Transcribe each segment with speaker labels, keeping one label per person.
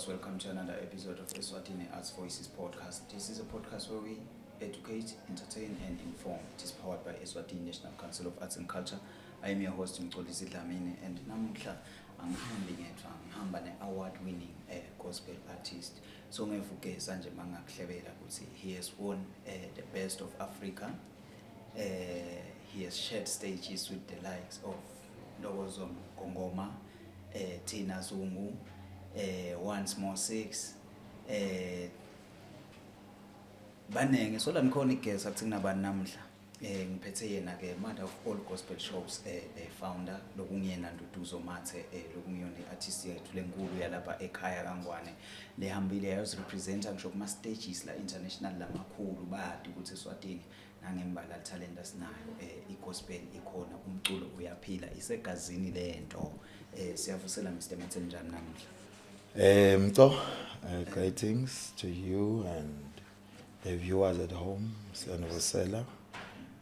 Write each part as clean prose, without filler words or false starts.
Speaker 1: viewers, welcome to another episode of Eswatini Arts Voices podcast. This is a podcast where we educate, entertain and inform. It is powered by Eswatini National Council of Arts and Culture. I am your host Mxolisi Dlamini, and namuhla ngihamba ne-award-winning gospel artist. So ngevukeza nje mangakuhlebela ukuthi he has won the best of Africa. He has shared stages with the likes of Ntokozo Ngongoma, Tina Zungu, Once More Six, banenge so la ngikhona igeza kuthi kunabani namhla ngiphethe yena ke mother of all gospel shows founder lokungiyena Nduduzo Mathe lokungiyona iartist yethu lenkulu yalapha ekhaya kaNgwane lehambile yazi representa ngisho kuma stages la international lamakhulu bathi ukuthi Eswatini nangembala talent asinayo igospel ikhona umculo uyaphila isegazini lento siyavusela Mr. Mathe njani namhla
Speaker 2: greetings to you and the viewers at home. Siyanivusela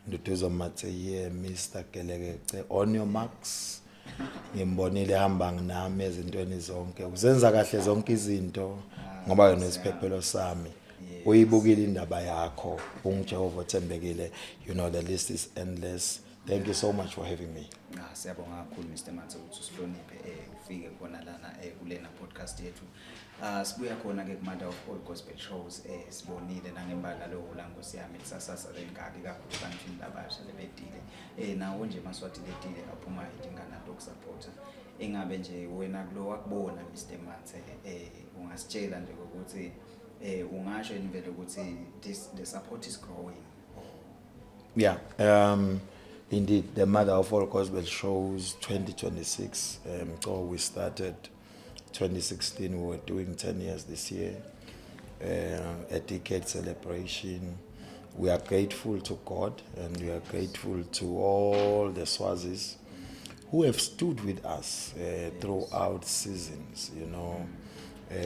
Speaker 2: Nduduzo Mathe here, Mr. Kelekece on your marks. Ngimbonile hamba nami ezintweni zonke. Uzenza kahle zonke izinto ngoba yena isiphephelo sami. Uyibukile indaba yakho. UNgJehova othembekile. You know the list is endless. Thank you so much for having me.
Speaker 1: Siyabonga kakhulu Mr. Mathe ukuthi usihloniphe ufike khona lana kulena podcast yethu. Sibuya khona ke kumother of all gospel shows sibonile nangembala lo langosi yami lisasasa lengaki kakhulu ebantwini labasha lebedile nawo nje maswathi ledile aphuma idingana lokusupporta engabe nje wena kulo wakubona Mr. Mathe ungasitshela nje ukuthi ungasho invele ukuthi the support is growing.
Speaker 2: Yeah, indeed, the mother of all gospel shows 2026. So we started 2016. We were doing 10 years this year. A decade celebration. We are grateful to God and we are grateful to all the Swazis who have stood with us throughout seasons. You know,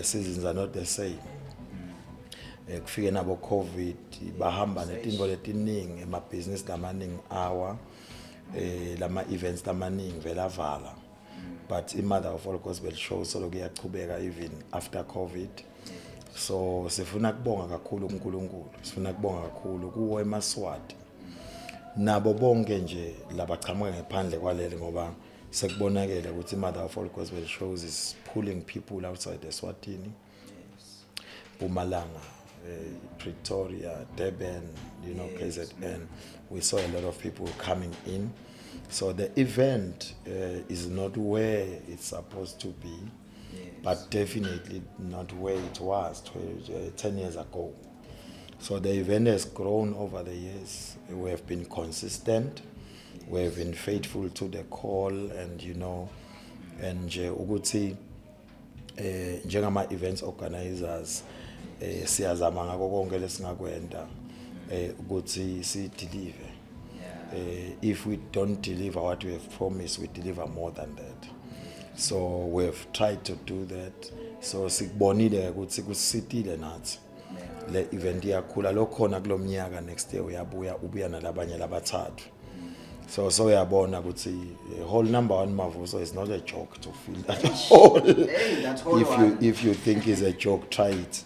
Speaker 2: seasons are not the same. Kufike nabo COVID bahamba netinto letiningi emabhizinisi lamaningi awa lama events lamaningi vela vala, but mother of all gospel shows solo kuyaqhubeka even after COVID. So sifuna kubonga kakhulu uNkulunkulu, sifuna kubonga kakhulu kuwe eMaswati nabo bonke nje labaqhamuka ngaphandle kwaleli ngoba sekubonakala ukuthi mother of all gospel shows is pulling people outside Eswatini, Mpumalanga, Pretoria, Durban, you know, KZN. We saw a lot of people coming in. So the event is not where it's supposed to be, but definitely not where it was 10 years ago. So the event has grown over the years. We have been consistent. We have been faithful to the call, and you know, and ukuthi njengama events organizers siyazama ngako konke lesingakwenda ukuthi si deliver. If we don't deliver what we have promised, we deliver more than that. So we have tried to do that. So sikubonile ukuthi kusitile nathi le event yakhula lokhona kulomnyaka next year ubuya nalabanye labathathu. So uyabona ukuthi whole number one Mavuso is not a joke to feel that whole. If you think it's a joke, try it.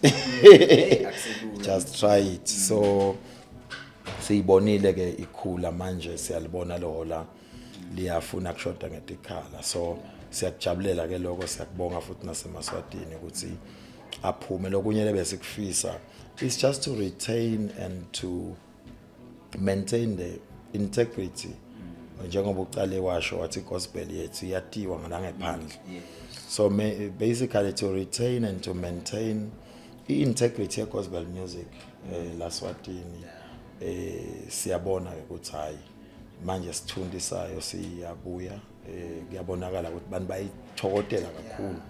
Speaker 2: Just try it. So siyibonile ke ikhula manje siyalibona lohola liyafuna kushoda ngetikhala. So siyakujabulela ke lokho, siyakubonga futhi naseMaswatini ukuthi aphume lokunye lebesikufisa. It's just to retain and to maintain the integrity. Njengoba uqale washo wathi gospel yethu iyatiwa ngaphandle. So basically to retain and to maintain the integrity of gospel music laSwatini siyabona ukuthi hayi manje sithundisayo siyabuya kuyabonakala ukuthi bantu bayithokotela kakhulu.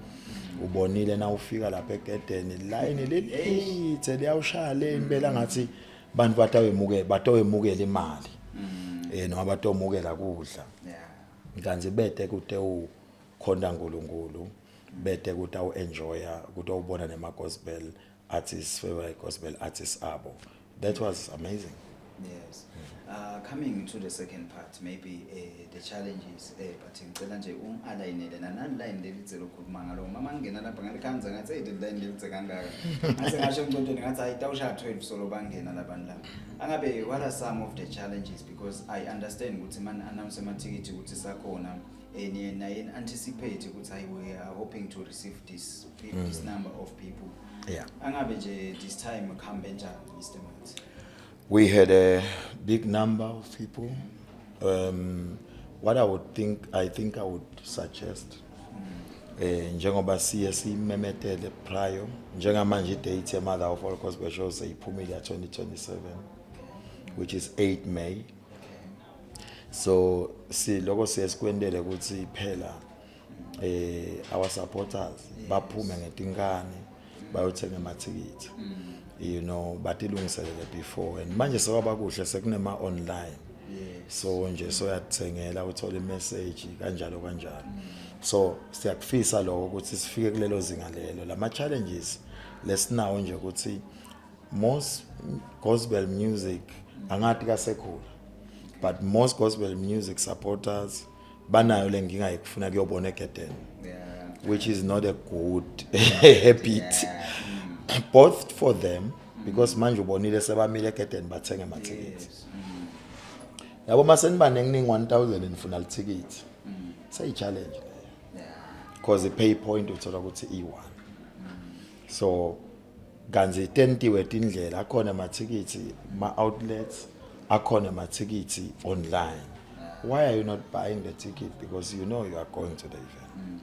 Speaker 2: Ubonile na ufika lapha egedeni line lelithe liyawushaya leni bela ngathi bantu batawemukela imali noma batomukela kudla kanti bede kude ukhonda uNkulunkulu, bede kude uenjoya kude ubona nema gospel artists, favorite gospel artists abo. That was amazing.
Speaker 1: Yes. Coming to the second part, maybe the challenges, but ngicela nje ungalayinele nanani line lelitselo ukukhuluma ngalo mama ngena lapha ngalikhanza ngathi hey line lelitse kangaka ngase ngasho emntondweni ngathi ayitawusha 12 solo bangena labantu laba angabe what are some of the challenges, because I understand ukuthi man announce amathikithi ukuthi sakhona niye anticipate ukuthi we are hoping to receive this number of people.
Speaker 2: Yeah.
Speaker 1: Angabe nje this time khambe njani Mr. Mati?
Speaker 2: We had a big number of people. What I think I would suggest, njengoba siye simemetele prior, njengamanje date Mother of All Gospel Shows iphumile 2027, which is 8 May. So siloko siyesikwendele ukuthi phela our supporters baphume ngetinkani bayothenga amathikithi. You know, batilungiselele before, and manje soba kuhle sekunema online. So nje soyathengela uthola imessage kanjalo kanjalo. So siyakufisa lokho ukuthi sifike kulelo zinga lelo. Lama challenges lesinawo nje ukuthi most gospel music angathi kasekhula, but most gospel music supporters banayo lenkinga yekufuna kuyobona eGeden, which is not a good habit. Both for them, because manje ubonile sebamile eGeden bathenga amathikithi. Yabo masenibaningi 1000 nifuna lithikithi. Say challenge leyo. Because the pay point uthola ukuthi i1. So kanzi tentiwe tindlela akhona amathikithi ma outlets, akhona amathikithi online. Why are you not buying the ticket? Because you know you are going to the event.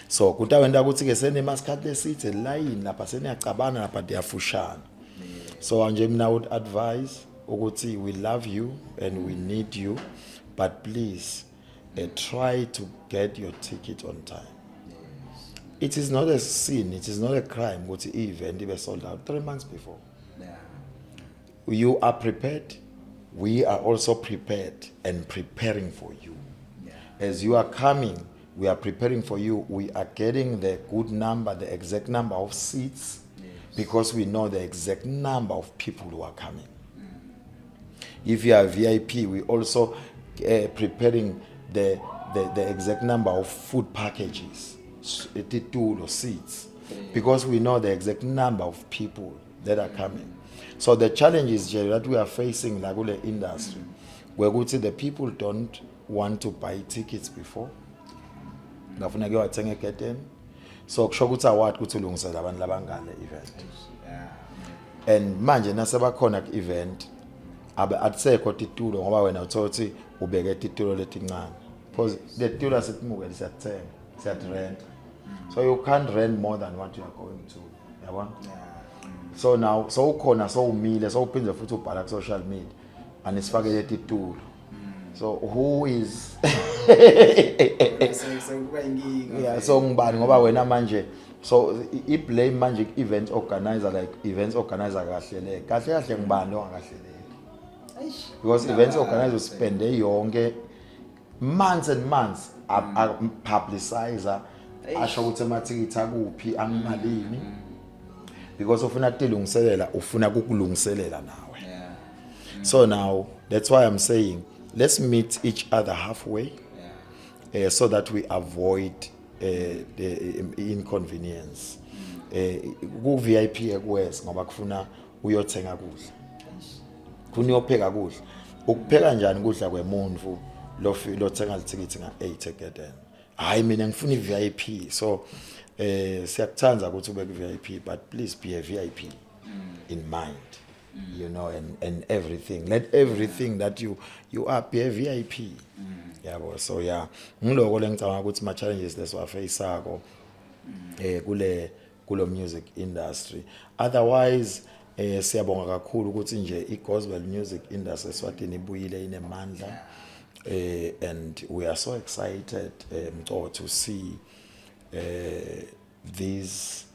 Speaker 2: So kutawenda ukuthi ke senemasikhathi lesithe line lapha seniyacabana lapha diyafushana. So nje mina would advise ukuthi we love you and we need you, but please try to get your ticket on time. It is not a sin, it is not a crime ukuthi event ibe sold out 3 months before. You are prepared, we are also prepared and preparing for you. As you are coming, we are preparing for you. We are getting the good number, the exact number of seats, because we know the exact number of people who are coming. If you are VIP, we also preparing the exact number of food packages, seats, because we know the exact number of people that are coming. So the challenges that we are facing like in the industry, where we see the people don't want to buy tickets before. Ngafuna ke wathenga eGeden, so kusho ukuthi award ukuthi ulungisela abantu labangale event. And manje nasebakhona ku event abe atsekho titulo ngoba wena uthothi ubeke titulo letincane, because the titulo asitmuke lisiyathenga siyat-rent, so you can't rent more than what you are going to, yabona. So now so ukhona so umile so uphinde futhi ubhala ku social media anisifakele titulo. So who is yeah, so ngibani ngoba wena manje, so I blame manje event organizer, like events organizer kahle ngibani lo ngakahleleki, because events organizer spend yonke months and months publicizer asho ukuthi amathikithi akuphi angimalini, because ufuna tilungiselela ufuna kukulungiselela nawe. So now that's why I'm saying let's meet each other halfway, so that we avoid the inconvenience. Ku VIP ekwes ngoba kufuna uyothenga kudla, kuniyopheka kudla. Ukupheka njani kudla kwemuntu lothenga lithikithi nga8 eGeden? Hayi mina ngifuna iVIP. So siyakuthanda ukuthi ube ku-VIP, but please be a VIP in mind. You know, and everything. Let everything that you are be a VIP. Yabo. So yeah, ngiloko lengicabanga ukuthi ma challenges lesiwafaceako kulo music industry. Otherwise siyabonga kakhulu ukuthi nje i-gospel music industry eSwatini ibuyile inemandla, and we are so excited to see these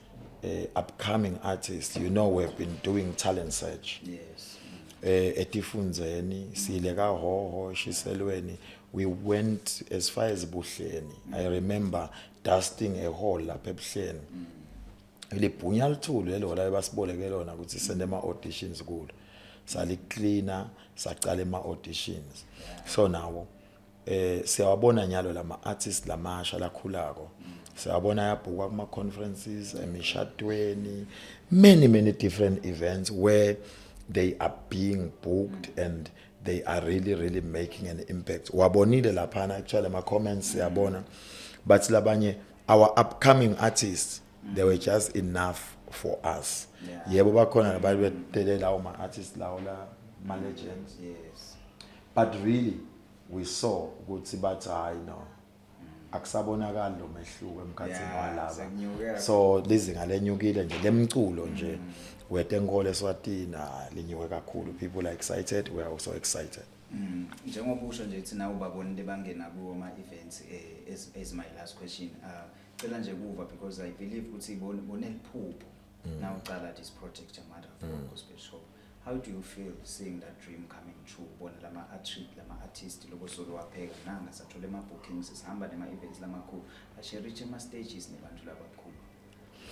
Speaker 2: upcoming artists. You know, we've been doing talent search.
Speaker 1: Yes.
Speaker 2: Etifunzeni sileka hoho shiselweni, we went as far as Buhleni. I remember dusting a hall lapha eBuhleni. Ilibhunya lithulu lelo la basiboleke lona ukuthi sende ama auditions kulo. salicleaner, sacala ama-auditions. So now, siyawabona nyalo lama artists lamasha lakhulako. Siyabona ayabhukwa kuma-conferences, emishadweni, many different events where they are being booked and they are really making an impact. Wabonile laphana actually ma-comments siyabona, but labanye our upcoming artists, they were just enough for us. Yebo bakhona abantu bedelela lawo ma-artists lawo la ma-legends.
Speaker 1: Yes.
Speaker 2: But really we saw ukuthi bathi hayi no akusabonakala lo mehluko emkhathini walaba.
Speaker 1: sekunyuke.
Speaker 2: So lizinga lenyukile nje lemculo nje wetenkolo eSwatini linyuke kakhulu. People are excited, we are also excited.
Speaker 1: Njengoba usho nje thina ubabonile bangena kuwo ama-events as my last question. Cela nje kuva because I believe ukuthi boneliphupho now uqala this project Mother of Gospel Show. How do you feel seeing that dream coming true? Bona lama-artist lobo solo wapheka nanga sathole ama-bookings sihamba nema-events lamakhulu ashe-reach ama-stages nebantu labakhulu.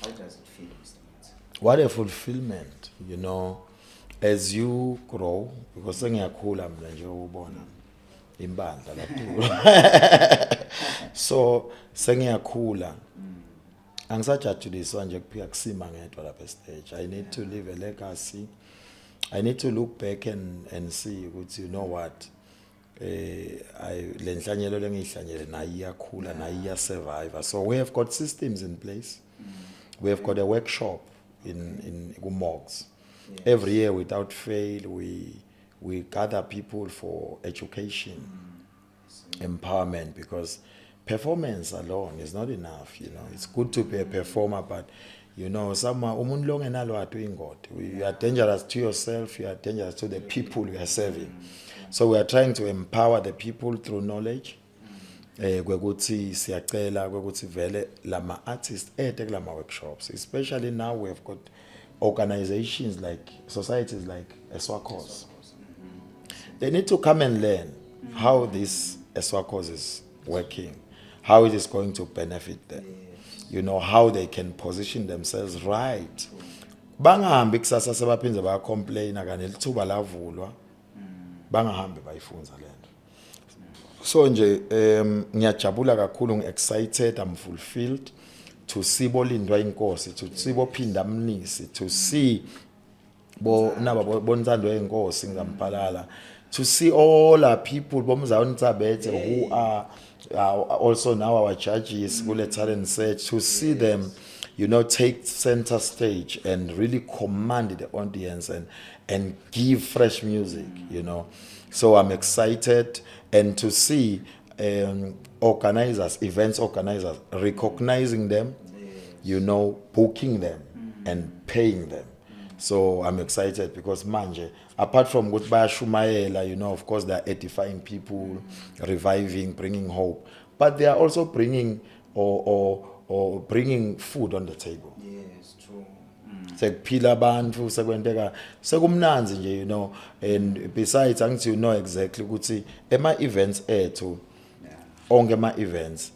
Speaker 1: How does it feel, Mr. Matsa?
Speaker 2: What a fulfillment, you know, as you grow, because sengiyakhula mina nje ubona imbandla lapho. So sengiyakhula angisajajuliswa nje kuphika kusima ngedwa lapha stage. I need to leave a legacy. I need to look back and see ukuthi you know what, lenhlanyelo lengihlanyele nayo iyakhula nayo iyasurvive. So we have got systems in place. We have got a workshop in Gumogs. Every year without fail we gather people for education, empowerment, because performance alone is not enough, you know. It's good to be a performer, but you know, umuntu lo ngenalwathi uyingodi. You are dangerous to yourself, you are dangerous to the people you are serving. So we are trying to empower the people through knowledge. Kwekuthi siyacela kwekuthi vele lama artists kulama workshops, especially now we have got organizations like societies like Eswakos. They need to come and learn how this Eswakos is working, how it is going to benefit them. You know, how they can position themselves right. Bangahambi kusasa sebaphinze baya complain akane lithuba lavulwa. Bangahambi bayifunza lento. So nje ngiyajabula kakhulu, excited, I'm fulfilled to see bolindwa inkosi, to see bophinda mnisi, to see bonzando yenkosi ngampalala, to see all our people bomzawoni Ntsabethe who are also now our judges kule talent search, to see them, you know, take center stage and really command the audience and give fresh music, you know. So I'm excited, and to see organizers, events organizers, recognizing them, you know, booking them and paying them. So I'm excited because manje, apart from good Shumaela, you know, of course, they're edifying people, reviving, bringing hope, but they are also bringing or bringing food on the table.
Speaker 1: Yes, true.
Speaker 2: Sekuphila abantu sekwenteka sekumnanzi nje, you know, and besides angithi you know exactly ukuthi ema events ethu onke ama events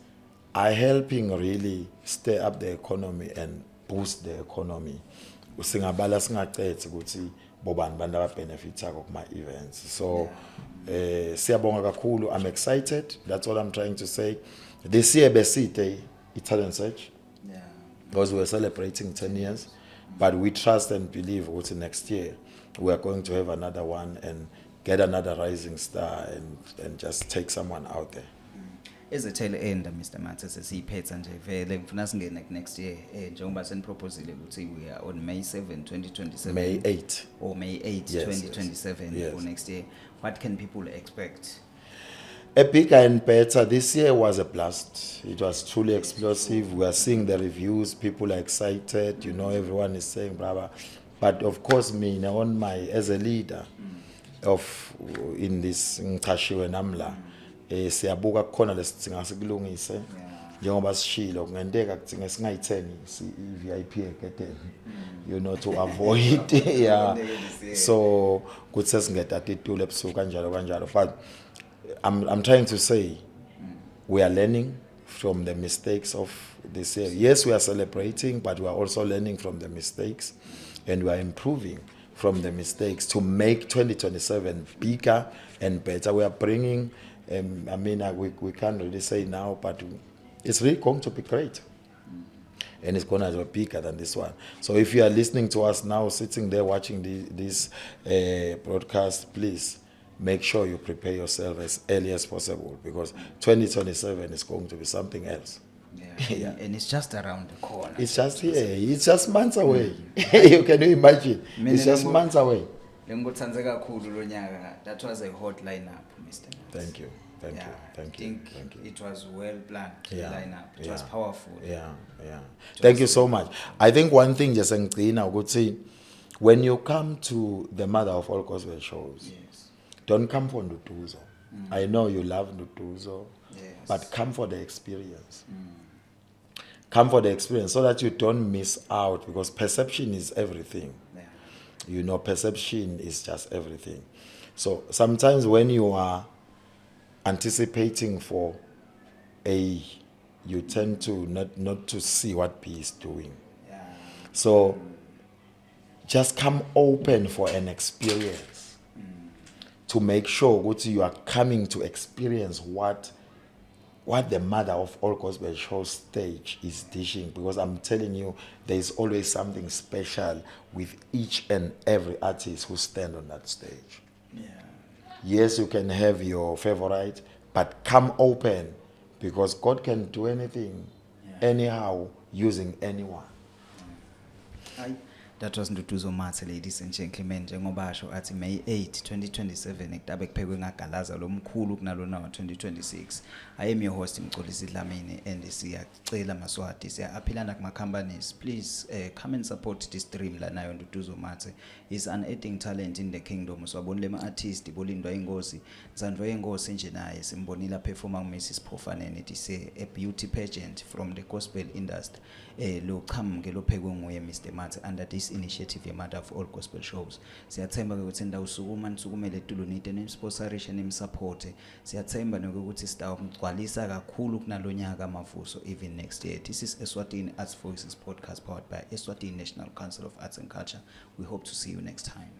Speaker 2: are helping really stir up the economy and boost the economy. Singabala singacethe ukuthi bobani bantu ababenefitako kuma events. So siyabonga kakhulu. I'm excited. That's all I'm trying to say. This year beside Italian Search, because we're celebrating 10 years, but we trust and believe also next year we are going to have another one and get another rising star and just take someone out there.
Speaker 1: As a tail end, Mr. Matsa, sesiphetha nje vele ngifuna singene next year njengoba seniproposile ukuthi we are on May 7, 2027.
Speaker 2: May 8.
Speaker 1: Or May 8,
Speaker 2: Yes,
Speaker 1: 2027
Speaker 2: yes.
Speaker 1: for next year. What can people expect?
Speaker 2: A bigger and better. This year was a blast. It was truly explosive. We are seeing the reviews. People are excited. You know, everyone is saying, bravo. But of course, me, on my as a leader of in this Ntashiwe Namla, siyabuka kukhona lesidinga sikulungise njengoba sishilo kungenteka kudinga singayithengi i-VIP eketeni, you know, to avoid yeah. So kuthi sesingedata itulo ebusuku kanjalo, but I'm trying to say we are learning from the mistakes of this year. Yes, we are celebrating, but we are also learning from the mistakes and we are improving from the mistakes to make 2027 bigger and better. We are bringing, we can't really say now, but it's really going to be great. And it's going to be bigger than this one. So if you are listening to us now, sitting there watching this broadcast, please make sure you prepare yourself as early as possible, because 2027 is going to be something else.
Speaker 1: Yeah. And it's just around the corner.
Speaker 2: It's just here. It's just months away. Can you imagine? It's just months away.
Speaker 1: That was a hot lineup, Mr.
Speaker 2: Thank you. Thank you.
Speaker 1: I think it was well planned, the lineup. It was powerful.
Speaker 2: Yeah. Thank you so much. I think one thing, just I would say, when you come to the mother of all gospel shows, don't come for Nduduzo. I know you love Nduduzo, but come for the experience. Come for the experience so that you don't miss out, because perception is everything. Perception is just everything. So sometimes when you are anticipating for A, you tend to not to see what B is doing. So just come open for an experience to make sure that you are coming to experience what the mother of all gospel show stage is dishing, because I'm telling you, there is always something special with each and every artist who stand on that stage. Yes, you can have your favorite, but come open, because God can do anything, anyhow, using anyone.
Speaker 1: That was Nduduzo Mathe, ladies and gentlemen. Njengoba asho athi May 8, 2027 ekutabe kuphekwe ngagalaza lomkhulu kunalona wa-2026. I am your host Mxolisi Dlamini, and siyacela maswati siya-appealana kuma-companies, please come and support this dream lanayo Nduduzo Mathe. He's an acting talent in the kingdom. Swabonile ama-artist Bolindwa Ingosi, Zandwa Ingosi nje naye simbonile performa Mrs. Phofaneni. It is a beauty pageant from the gospel industry. Lo qhamuke lophekwe nguye Mr. Mathe under this initiative ye-Mother of All Gospel Shows. Siyathemba ukuthi indawo usukuma nisukumele etulo nite nemsponsorishe nemsupporte. Siyathemba nokuthi sitawugcwalisa kakhulu kunalonyaka amavuso even next year. This is Eswatini Arts Voices podcast powered by Eswatini National Council of Arts and Culture. We hope to see you next time.